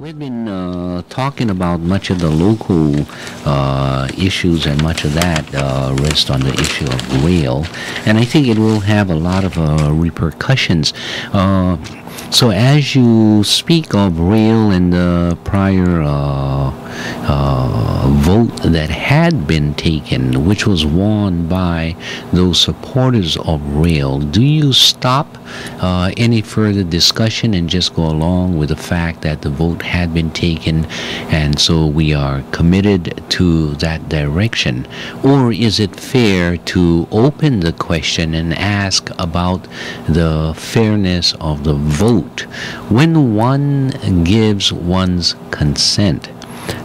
We've been talking about much of the local issues, and much of that rests on the issue of rail, and I think it will have a lot of repercussions. So as you speak of rail and the prior vote that had been taken, which was won by those supporters of rail, do you stop any further discussion and just go along with the fact that the vote had been taken and so we are committed to that direction? Or is it fair to open the question and ask about the fairness of the vote? When one gives one's consent,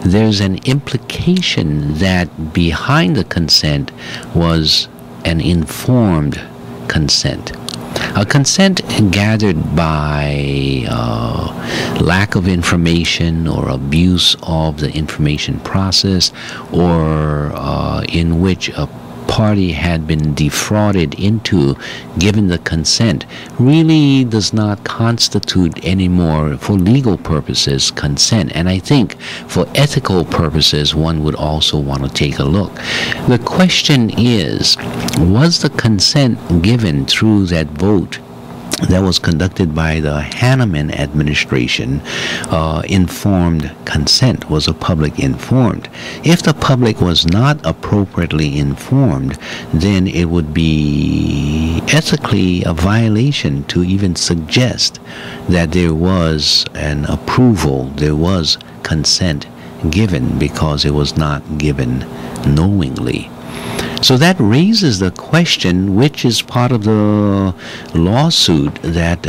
there's an implication that behind the consent was an informed consent. A consent gathered by lack of information or abuse of the information process, or in which a party had been defrauded into given the consent, really does not constitute anymore, for legal purposes, consent. And I think for ethical purposes one would also want to take a look. The question is, was the consent given through that vote that was conducted by the Hanneman administration informed consent? Was the public informed? If the public was not appropriately informed, then it would be ethically a violation to even suggest that there was an approval, there was consent given, because it was not given knowingly. So that raises the question, which is part of the lawsuit that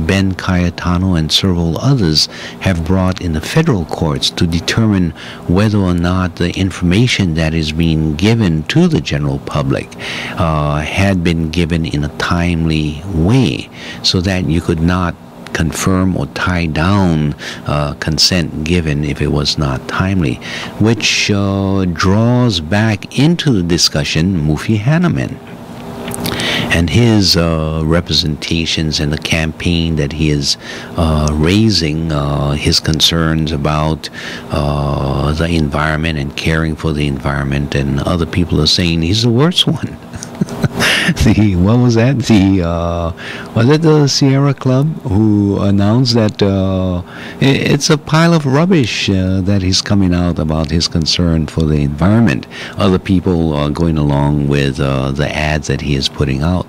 Ben Cayetano and several others have brought in the federal courts to determine whether or not the information that is being given to the general public had been given in a timely way, so that you could not confirm or tie down consent given if it was not timely, which draws back into the discussion Mufi Hanneman and his representations and the campaign that he is raising, his concerns about the environment and caring for the environment, and other people are saying he's the worst one. What was that? Was it the Sierra Club who announced that it's a pile of rubbish that he's coming out about his concern for the environment? Other people are going along with the ads that he is putting out.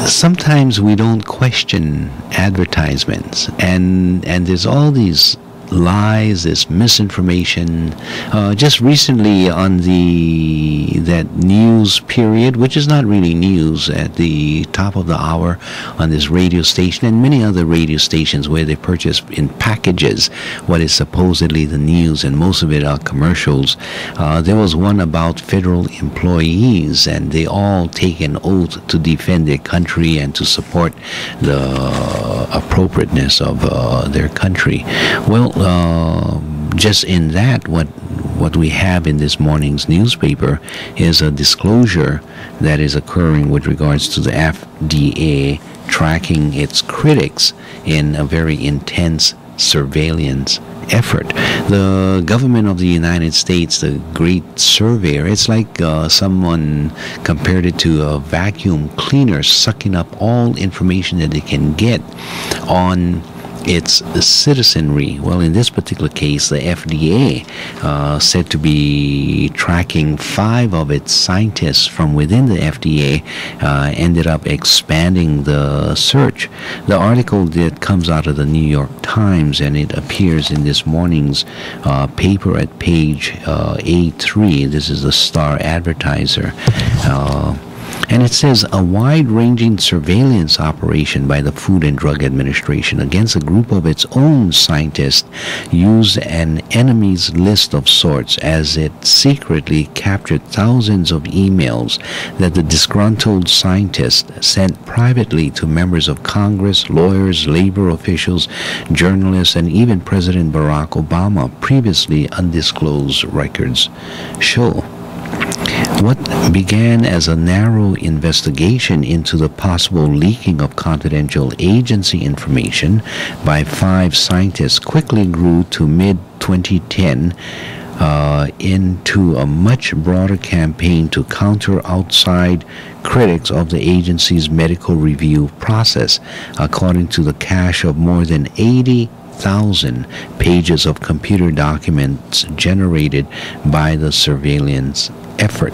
Sometimes we don't question advertisements, and there's all these lies, this misinformation. Just recently on that news period, which is not really news, at the top of the hour on this radio station and many other radio stations where they purchase in packages what is supposedly the news, and most of it are commercials. There was one about federal employees, and they all take an oath to defend their country and to support the appropriateness of their country. Well, just in that, what we have in this morning's newspaper is a disclosure that is occurring with regards to the FDA tracking its critics in a very intense surveillance effort. The government of the United States, the great surveyor, it's like someone compared it to a vacuum cleaner sucking up all information that they can get on its citizenry. Well, in this particular case, the FDA said to be tracking 5 of its scientists from within the FDA, ended up expanding the search. The article that comes out of the New York Times, and it appears in this morning's paper at page A3. This is the Star Advertiser. And it says, a wide-ranging surveillance operation by the Food and Drug Administration against a group of its own scientists used an enemies list of sorts, as it secretly captured thousands of emails that the disgruntled scientists sent privately to members of Congress, lawyers, labor officials, journalists, and even President Barack Obama, previously undisclosed records show. What began as a narrow investigation into the possible leaking of confidential agency information by 5 scientists quickly grew to mid-2010 into a much broader campaign to counter outside critics of the agency's medical review process, according to the cache of more than 80,000 pages of computer documents generated by the surveillance effort.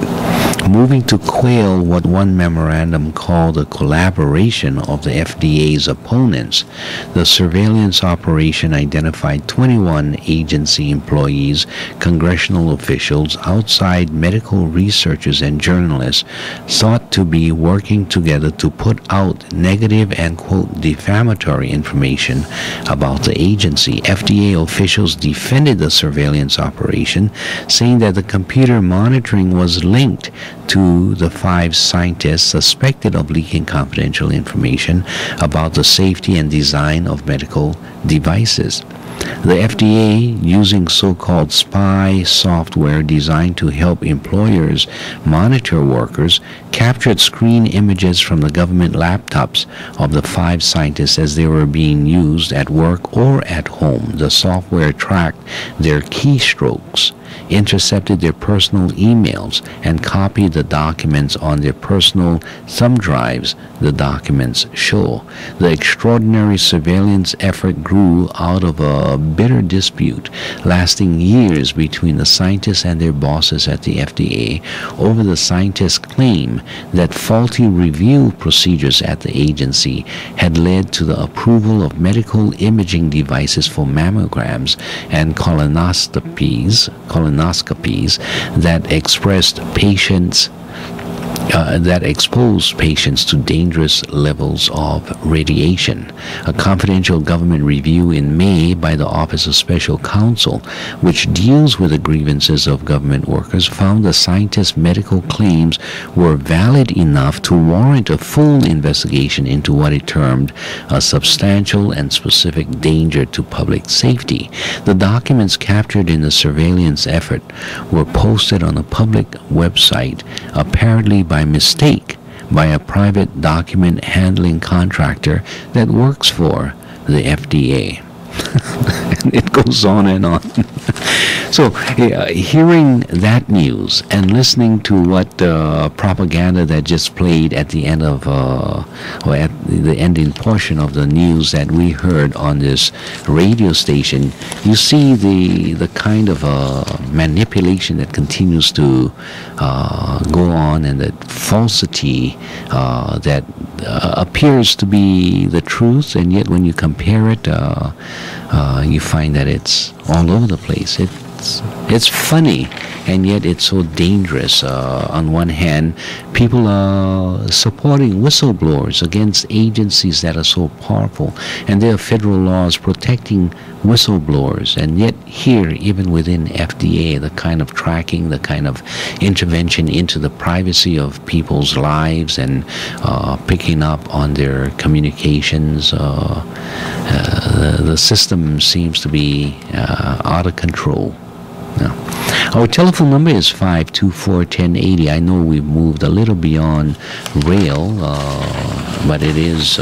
Moving to quell what one memorandum called the collaboration of the FDA's opponents, the surveillance operation identified 21 agency employees, congressional officials, outside medical researchers, and journalists thought to be working together to put out negative and, quote, defamatory information about the agency. FDA officials defended the surveillance operation, saying that the computer monitoring was linked to the 5 scientists suspected of leaking confidential information about the safety and design of medical devices. The FDA, using so-called spy software designed to help employers monitor workers, captured screen images from the government laptops of the 5 scientists as they were being used at work or at home. The software tracked their keystrokes, intercepted their personal emails, and copied the documents on their personal thumb drives, the documents show. The extraordinary surveillance effort grew out of a bitter dispute lasting years between the scientists and their bosses at the FDA over the scientists' claim that faulty review procedures at the agency had led to the approval of medical imaging devices for mammograms and colonoscopies that exposed patients to dangerous levels of radiation. A confidential government review in May by the Office of Special Counsel, which deals with the grievances of government workers, found the scientists' medical claims were valid enough to warrant a full investigation into what it termed a substantial and specific danger to public safety. The documents captured in the surveillance effort were posted on a public website, apparently by mistake, by a private document handling contractor that works for the FDA. And it goes on and on. So, hearing that news and listening to what propaganda that just played at the end of, or at the ending portion of the news that we heard on this radio station, you see the kind of manipulation that continues to go on, and that falsity that appears to be the truth, and yet when you compare it, you find that it's all over the place. It's funny, and yet it's so dangerous. On one hand, people are supporting whistleblowers against agencies that are so powerful, and there are federal laws protecting whistleblowers, and yet here, even within FDA, the kind of tracking, the kind of intervention into the privacy of people's lives and picking up on their communications, the system seems to be out of control. Yeah. Our telephone number is 524-1080. I know we've moved a little beyond rail, but it is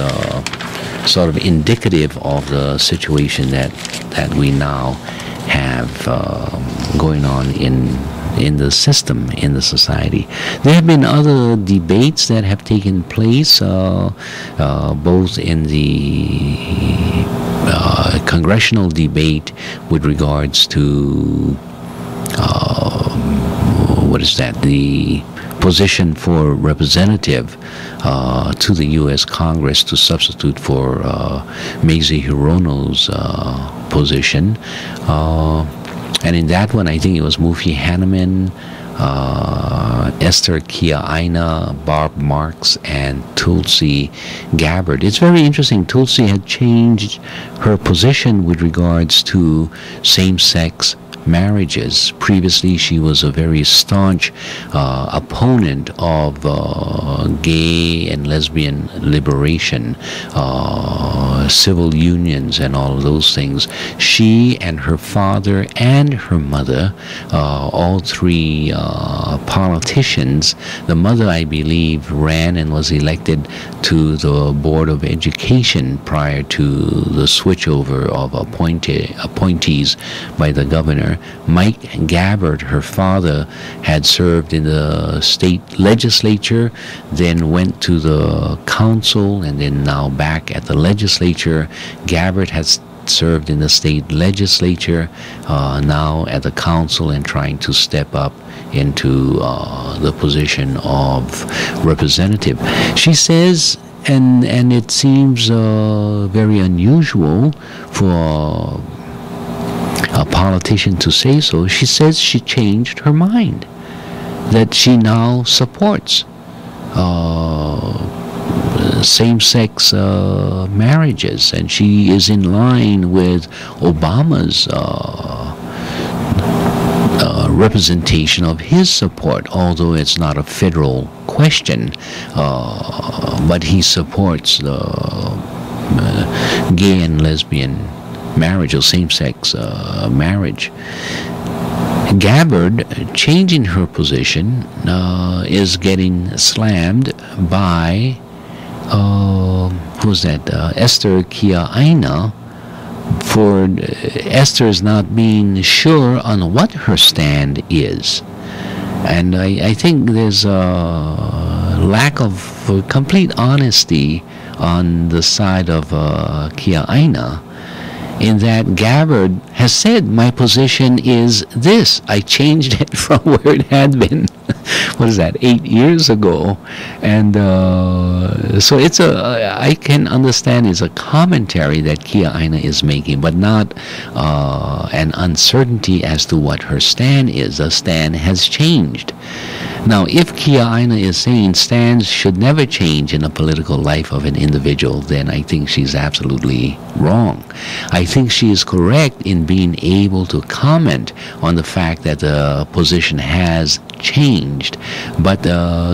sort of indicative of the situation that we now have going on in the system, in the society. There have been other debates that have taken place, both in the congressional debate with regards to the position for representative to the U.S. Congress to substitute for Mazie Hirono's position. And in that one, I think it was Mufi Hanneman, Esther Kia Aina, Barb Marks, and Tulsi Gabbard. It's very interesting. Tulsi had changed her position with regards to same-sex marriages. Previously, she was a very staunch opponent of gay and lesbian liberation, civil unions, and all of those things. She and her father and her mother, all three politicians. The mother, I believe, ran and was elected to the Board of Education prior to the switchover of appointees by the governor. Mike Gabbard, her father, had served in the state legislature, then went to the council, and then now back at the legislature. Gabbard has served in the state legislature, now at the council, and trying to step up into the position of representative. She says, and it seems very unusual for a politician to say so, she says she changed her mind, that she now supports same-sex marriages, and she is in line with Obama's representation of his support, although it's not a federal question, but he supports the gay and lesbian marriage or same-sex marriage. Gabbard, changing her position, is getting slammed by who's that? Esther Cayetano, for Esther's not being sure on what her stand is. And I think there's a lack of complete honesty on the side of Cayetano, in that Gabbard has said, my position is this. I changed it from where it had been, what is that, 8 years ago. And so it's I can understand it's a commentary that Cayetano is making, but not an uncertainty as to what her stand is. The stand has changed. Now, if Cayetano is saying stands should never change in the political life of an individual, then I think she's absolutely wrong. I think she is correct in being able to comment on the fact that the position has changed. But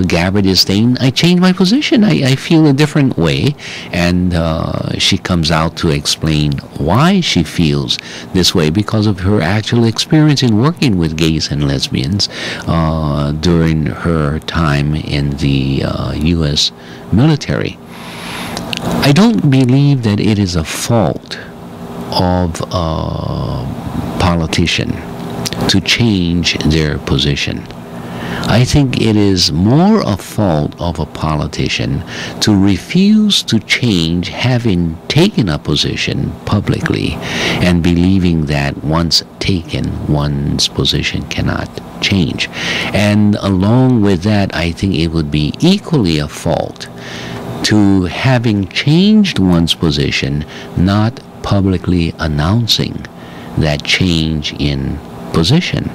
Gabbard is saying, I changed my position. I feel a different way. And she comes out to explain why she feels this way because of her actual experience in working with gays and lesbians during her time in the U.S. military. I don't believe that it is a fault of a politician to change their position. I think it is more a fault of a politician to refuse to change, having taken a position publicly and believing that once taken, one's position cannot change. And along with that, I think it would be equally a fault to, having changed one's position, not publicly announcing that change in position.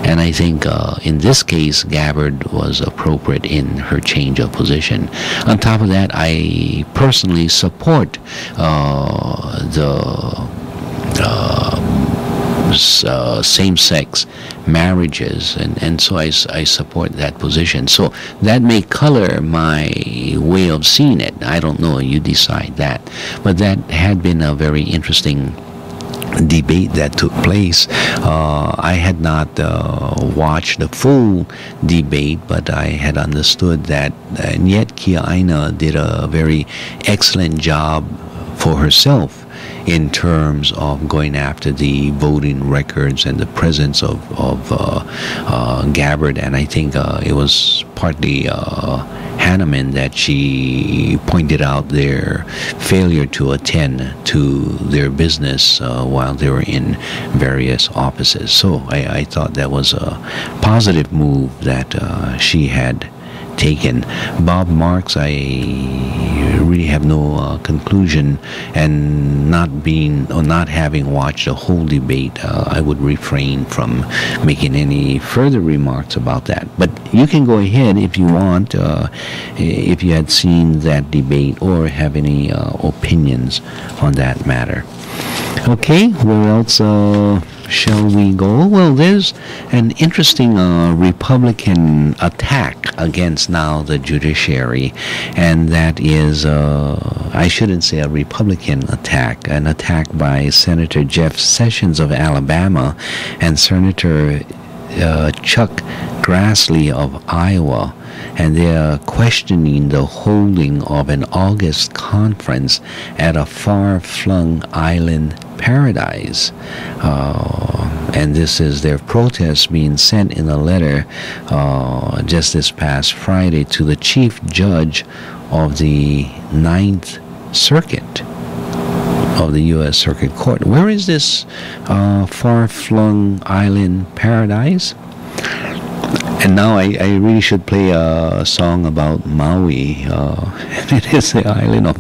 And I think in this case, Gabbard was appropriate in her change of position. On top of that, I personally support the same-sex marriages, and so I support that position. So that may color my way of seeing it. I don't know, you decide that. But that had been a very interesting debate that took place. I had not watched the full debate, but I had understood that, and yet Cayetano did a very excellent job for herself in terms of going after the voting records and the presence of Gabbard. And I think it was partly Hanneman that she pointed out their failure to attend to their business while they were in various offices. So I thought that was a positive move that she had taken. Bob Marks, I really have no conclusion, and not having watched the whole debate, I would refrain from making any further remarks about that. But you can go ahead if you want, if you had seen that debate or have any opinions on that matter. Okay, where else shall we go? Well, there's an interesting Republican attack against now the judiciary, and that is, I shouldn't say a Republican attack, an attack by Senator Jeff Sessions of Alabama and Senator Chuck Grassley of Iowa, and they are questioning the holding of an August conference at a far-flung island paradise. And this is their protest being sent in a letter just this past Friday to the Chief Judge of the Ninth Circuit of the U.S. Circuit Court. Where is this far-flung island paradise? And now I really should play a song about Maui. It is the island of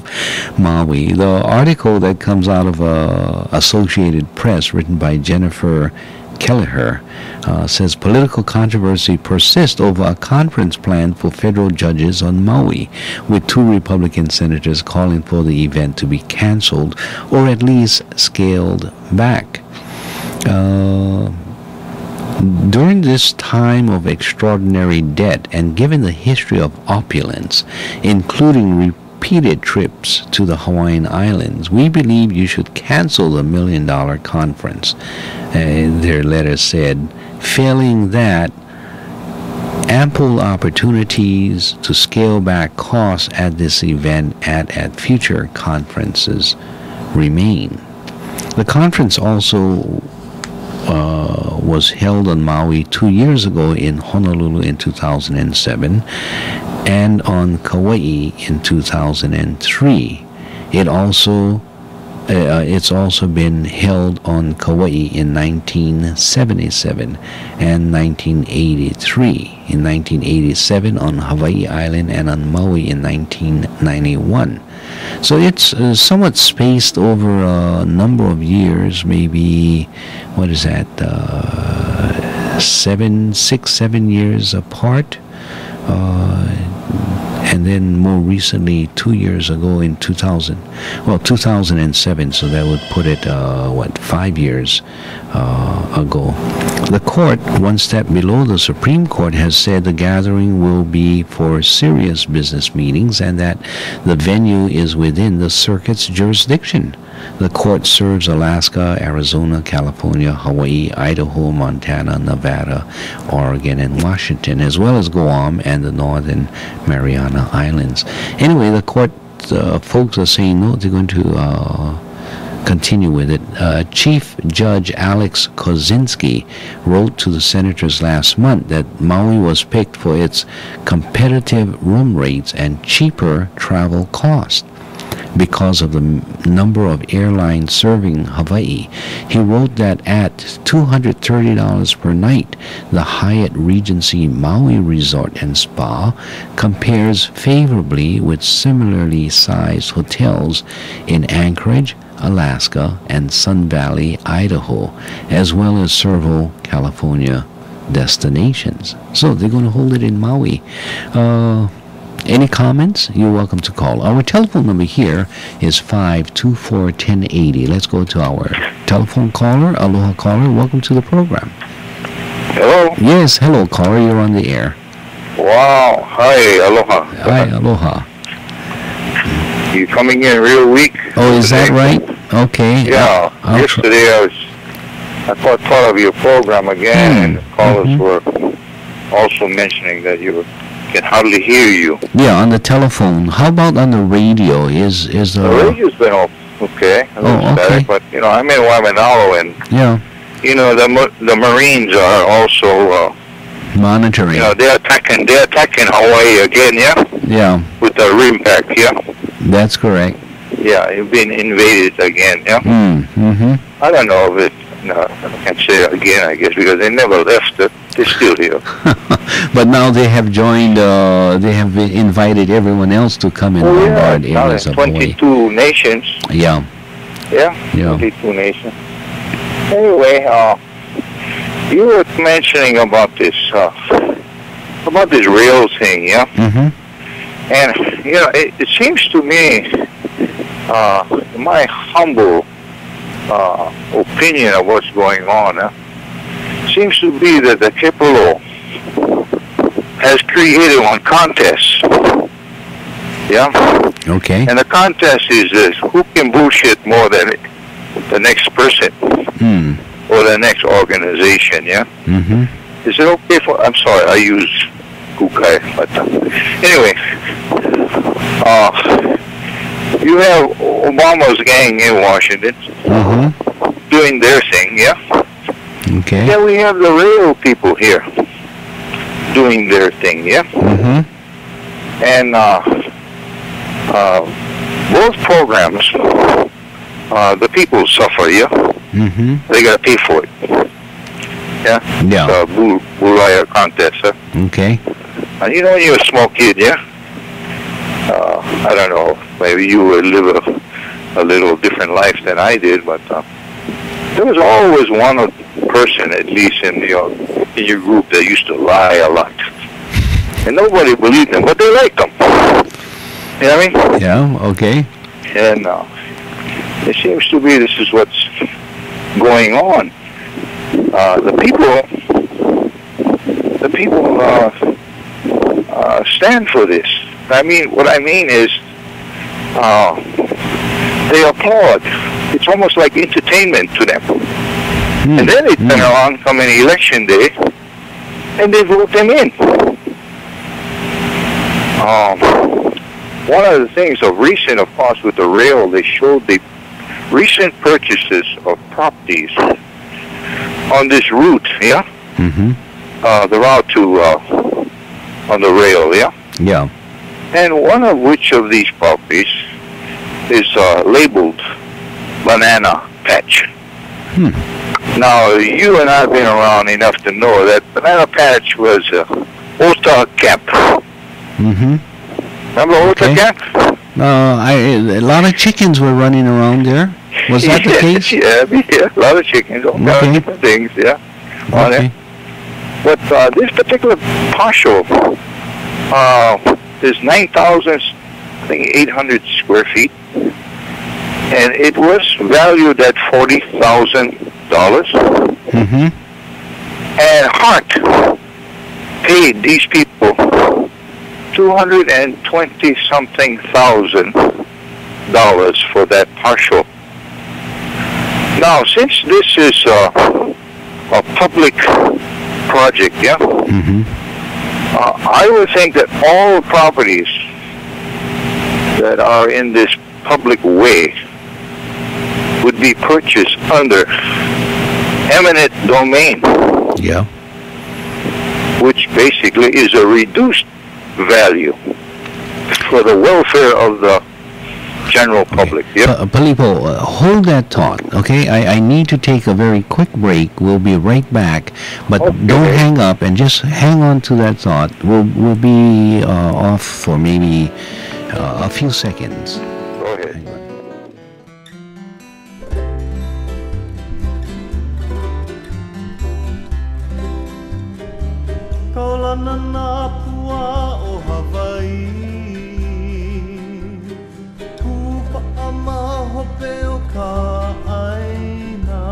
Maui. The article that comes out of Associated Press, written by Jennifer Kelleher, says political controversy persists over a conference plan for federal judges on Maui, with 2 Republican senators calling for the event to be canceled or at least scaled back. During this time of extraordinary debt and given the history of opulence, including repeated trips to the Hawaiian Islands, we believe you should cancel the $1 million conference. Their letter said, failing that, ample opportunities to scale back costs at this event and at future conferences remain. The conference also was held on Maui 2 years ago, in Honolulu in 2007, and on Kauai in 2003. It's also been held on Kauai in 1977 and 1983. In 1987 on Hawaii Island, and on Maui in 1991. So it's somewhat spaced over a number of years, maybe, what is that, 7 years apart. And then more recently, 2 years ago in 2007, so that would put it, 5 years ago. The court, one step below the Supreme Court, has said the gathering will be for serious business meetings and that the venue is within the circuit's jurisdiction. The court serves Alaska, Arizona, California, Hawaii, Idaho, Montana, Nevada, Oregon, and Washington, as well as Guam and the Northern Mariana Islands. Anyway, the court folks are saying no, they're going to continue with it. Chief Judge Alex Kozinski wrote to the senators last month that Maui was picked for its competitive room rates and cheaper travel costs because of the number of airlines serving Hawaii. He wrote that at $230 per night, the Hyatt Regency Maui Resort and Spa compares favorably with similarly sized hotels in Anchorage, Alaska, and Sun Valley, Idaho, as well as several California destinations. So they're going to hold it in Maui. Any comments? You're welcome to call. Our telephone number here is 524-1080. Let's go to our telephone caller. Aloha caller, welcome to the program. Hello? Yes, hello caller, you're on the air. Wow, hi, aloha. Hi, aloha. You coming in real weak? Oh, is that right? Okay. Yeah, yesterday I thought of your program again, and callers were also mentioning that you can hardly hear you. Yeah, on the telephone. How about on the radio? Is the radio's been okay. Okay. But I'm in Waimanalo, and the Marines are also monitoring. They're attacking Hawaii again. Yeah. Yeah. With the impact. Yeah. That's correct. Yeah, you've been invaded again. Yeah. I don't know if it. No, I can't say it again, I guess, because they never left it. They're still here. But now they have joined, they have invited everyone else to come and bombard areas of Hawaii. 22 nations. Yeah. Yeah? 22 nations. Anyway, you were mentioning about this rail thing, yeah? And, it seems to me, my humble opinion of what's going on seems to be that the Kepalo has created one contest. Yeah? Okay. And the contest is this: who can bullshit more than the next person or the next organization, yeah? Mm-hmm. Is it okay for... I'm sorry, I use kukai, but anyway. You have Obama's gang in Washington doing their thing, yeah? Okay. Then we have the rail people here doing their thing, yeah? And both programs, the people suffer, yeah? They got to pay for it. Yeah? Yeah. The Bulaya contest, huh? Okay. And you know, when you're a small kid, yeah? I don't know, maybe you would live a little different life than I did, but there was always one person, at least in your group, that used to lie a lot. And nobody believed them, but they liked them. You know what I mean? Yeah, okay. And it seems to be this is what's going on. The people stand for this. I mean, what I mean is, they applaud. It's almost like entertainment to them. And then they turn around, come in election day, and they vote them in. One of the things of recent, of course, with the rail, they showed the recent purchases of properties on this route, yeah? The route to, on the rail, yeah? Yeah. And one of which of these properties is labeled Banana Patch. Now, you and I have been around enough to know that Banana Patch was Ota Camp. Remember Ota Camp? A lot of chickens were running around there. Was that the case? Yeah, a lot of chickens, all kinds of different things, yeah. Okay. But this particular partial is 9,800 square feet, and it was valued at $40,000. And Hart paid these people $220-something thousand for that partial. Now, since this is a public project, yeah, I would think that all properties that are in this public way would be purchased under eminent domain. Yeah. Which basically is a reduced value for the welfare of the general public. Yep. Palipo, hold that thought, okay? I need to take a very quick break. We'll be right back, but don't hang up and just hang on to that thought. We'll be off for maybe a few seconds. Go ahead. Hang on. Kaulana na pua o Hawaii, Kupa ama hope o ka aina,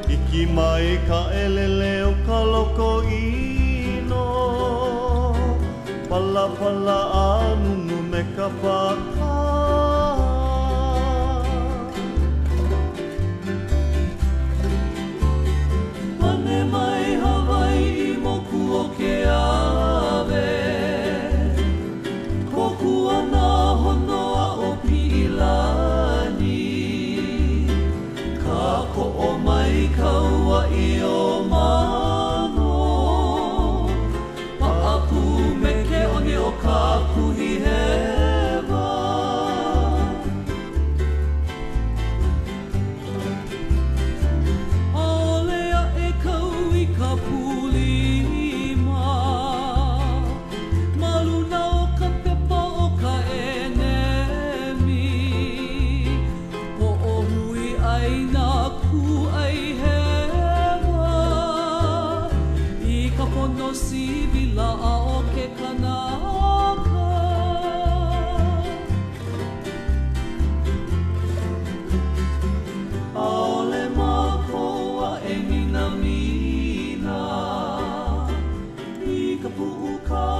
Iki mai ka elele o ka loko ino, Pala pala anunu me ka paka. Pane mai Hawaii moku o ke ave, Koku ana honoa o Pilani, Ka ko'o mai kaua I o mano, Pa'aku me ke oni o ka kuhi hewa. Aolea e kau I ka pulima, Maluna o ka pepa o ka enemi, Ho'ohui ai nā ku ai hewa, I ka pono sivila a o ke kanaka. ka